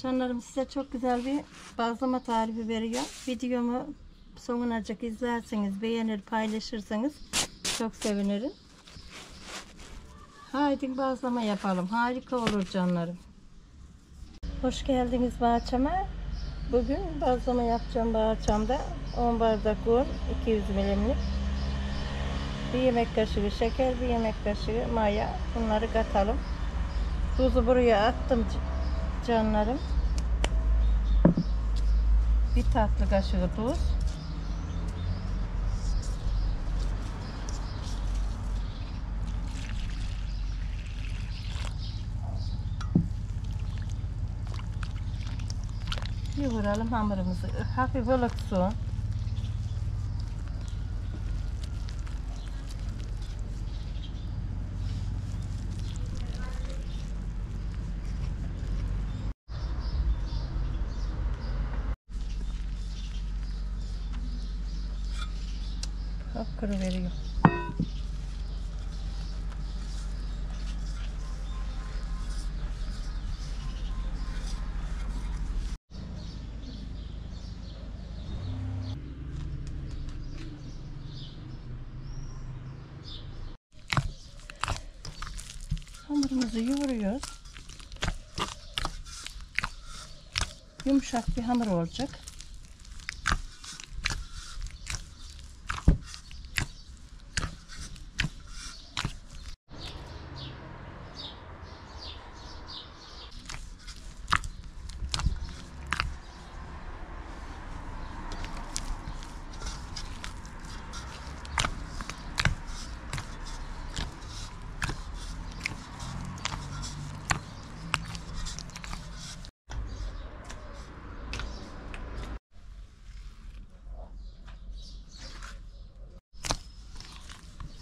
Canlarım, size çok güzel bir bazlama tarifi veriyor. Videomu sonuna kadar izlerseniz, beğenir, paylaşırsanız çok sevinirim. Haydi bazlama yapalım. Harika olur canlarım. Hoş geldiniz bahçeme. Bugün bazlama yapacağım bahçemde. 10 bardak un, 200 milimlik. 1 yemek kaşığı şeker, 1 yemek kaşığı maya. Bunları katalım. Tuzu buraya attım canlarım. 1 tatlı kaşığı tuz. Yoğuralım hamurumuzu. Hafif ılık su. Kuru veriyor. Hamurumuzu yoğuruyoruz. Yumuşak bir hamur olacak.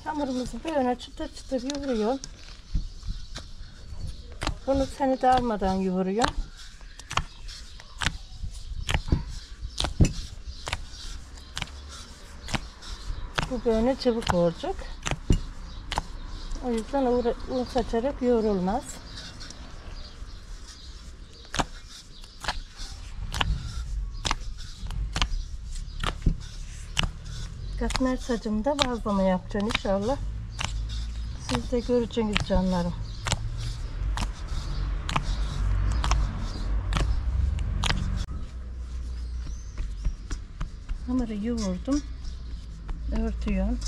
Hamurumuzu böyle çıtır çıtır yoğuruyor. Bunu seni darmadan yoğuruyor. Bu böyle çabuk olacak. O yüzden un saçarak yoğrulmaz. Katmer sacımda bazlama yapacağım inşallah. Siz de göreceksiniz canlarım. Hamuru yoğurdum. Örtüyorum.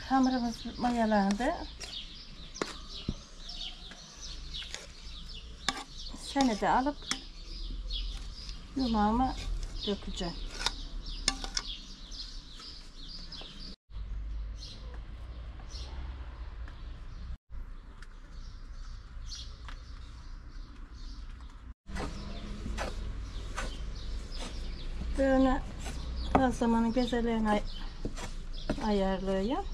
Hamurumuz mayalandı. Seni de alıp yumağıma dökeceğim. Böyle bazlamanın bezelerini ayarlıyorum.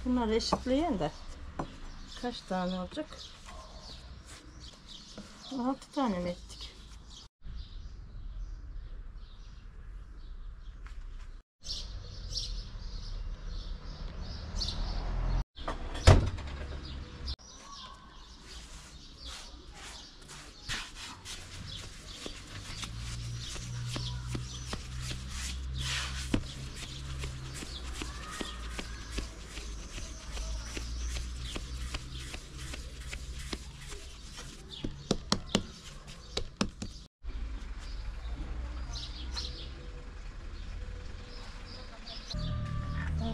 Bunları eşitleyin de kaç tane olacak? 6 tane mi ettik?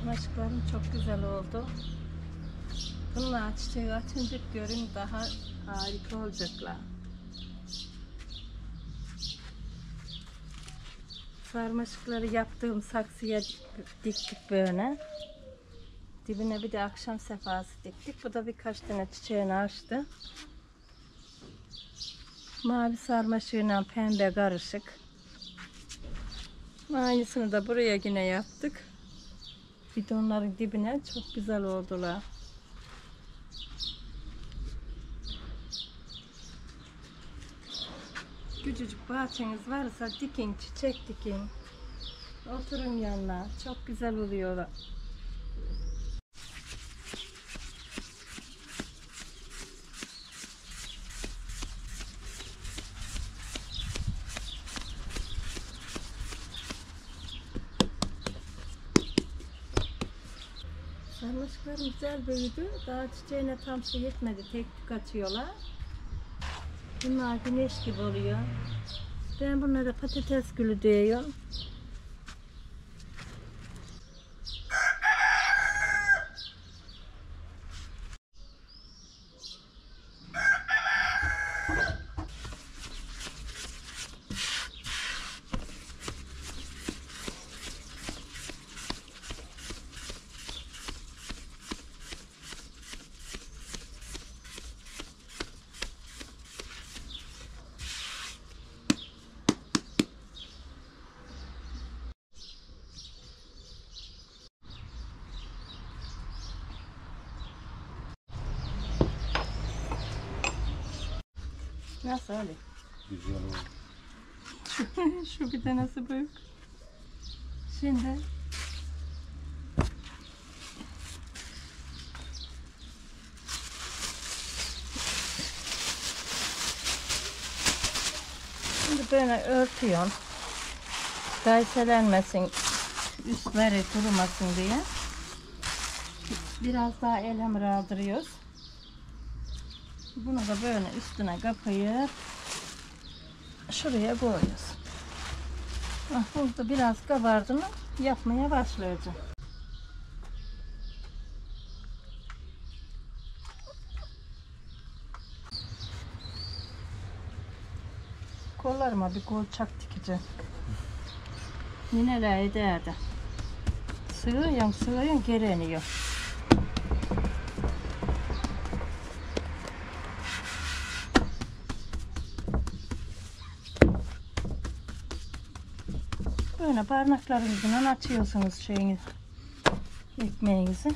Sarmaşıklarım çok güzel oldu. Bunlar çiçeği açınca görün daha harika olacaklar. Sarmaşıkları yaptığım saksıya diktik böyle. Dibine bir de akşam sefası diktik. Bu da birkaç tane çiçeğini açtı. Mavi sarmaşığıyla pembe karışık. Aynısını da buraya yine yaptık. Bidonların dibine çok güzel oldular. Küçücük bahçeniz varsa dikin, çiçek dikin. Oturun yanına. Çok güzel oluyorlar. Sarmaşıklarım güzel büyüdü. Daha çiçeğine tam su yetmedi. Tek tük atıyorlar. Bunlar güneş gibi oluyor. Ben bunlara patates gülü diyorum. Nasıl öyle? Güzel oldu. Şu bir tanesi büyük. Şimdi böyle örtüyorum. Gayselenmesin, üstleri kurumasın diye. Biraz daha el hamuru aldırıyoruz. Bunu da böyle üstüne kapayıp şuraya koyuyoruz. Burada biraz kabardı mı yapmaya başlayacağım. Kollarıma bir kolçak dikeceğim. Nineler ederdi. Sığıyorsun geri iniyor. Böyle parmaklarınızdan açıyorsunuz şeyini, ekmeğinizi.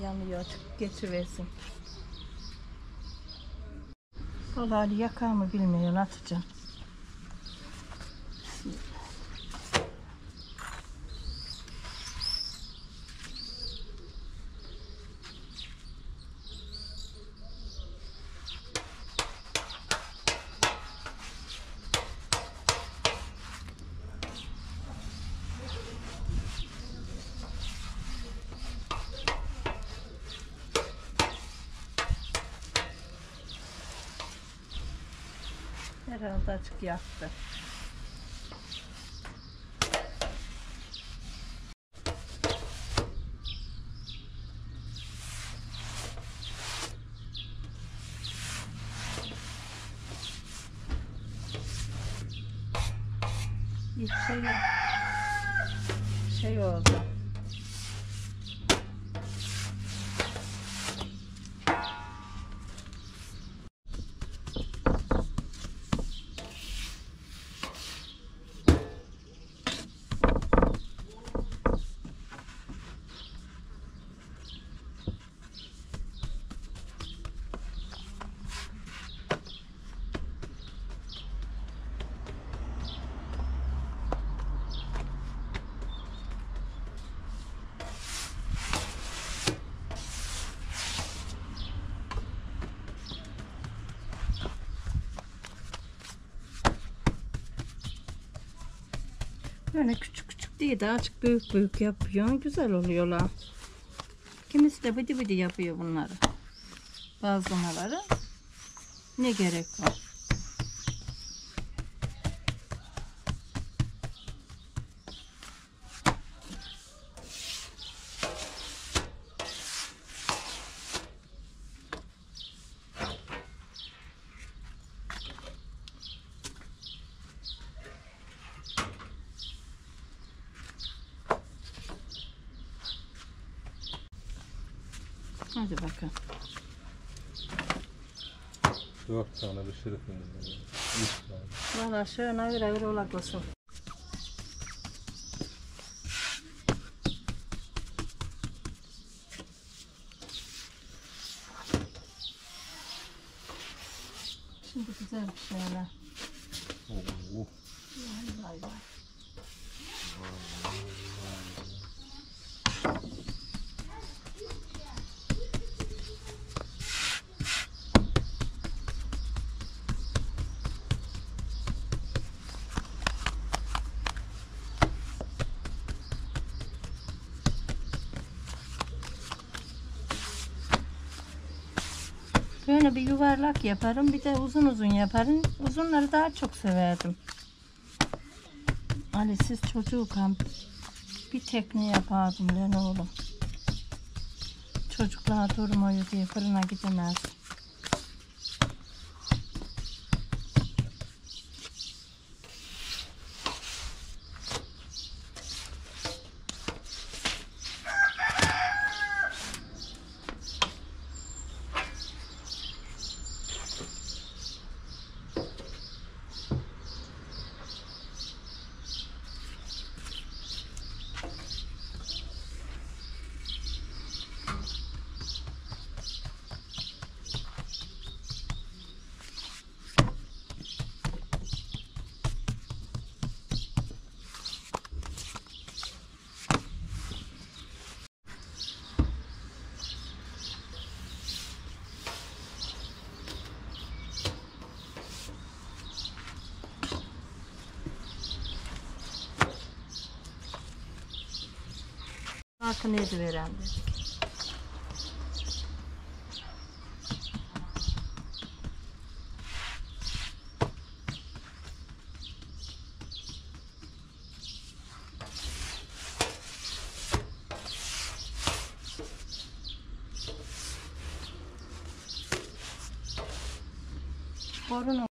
Yanıyor, geçiversin. Kolay yakar mı bilmiyorum, atacağım. Herhalde açık yaktı. Bir şey oldu. Böyle küçük küçük değil de azıcık büyük büyük yapıyor. Güzel oluyorlar. Kimisi de bıdı bıdı yapıyor bunları. Bazlamaları. Ne gerek var? Hadi bakalım. 4 tane pişirip Valla şöyle öyle olak olsun. Şimdi güzel bir şeyler. Vay vay vay. Böyle bir yuvarlak yaparım, bir de uzun uzun yaparım. Uzunları daha çok severdim. Ali siz çocukken bir tekne yapardım ben oğlum. Çocuklar durmuyor diye fırına gidemez. Bakın neydi veren dedik. Borun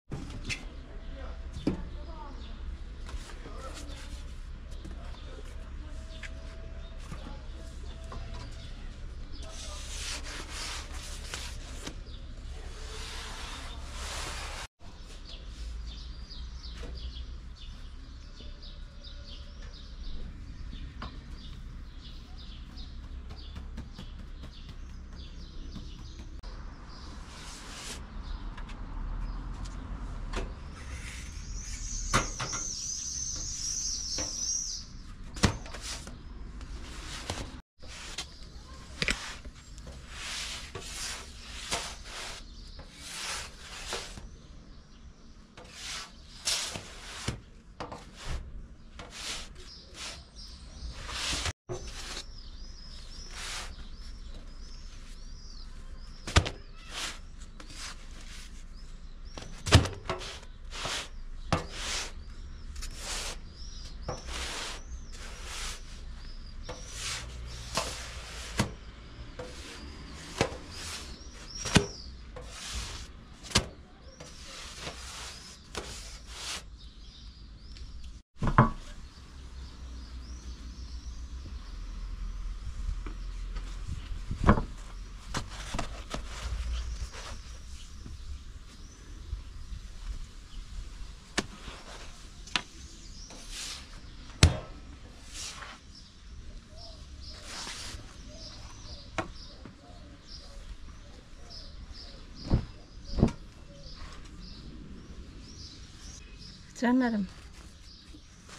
canlarım.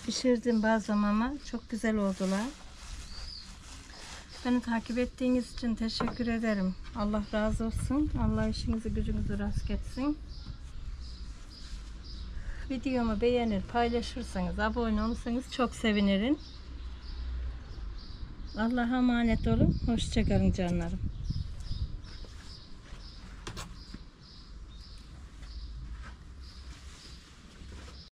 Pişirdim bazlamamı. Çok güzel oldular. Beni takip ettiğiniz için teşekkür ederim. Allah razı olsun. Allah işinizi gücünüzü rast etsin. Videomu beğenir, paylaşırsanız, abone olursanız çok sevinirim. Allah'a emanet olun. Hoşça kalın canlarım.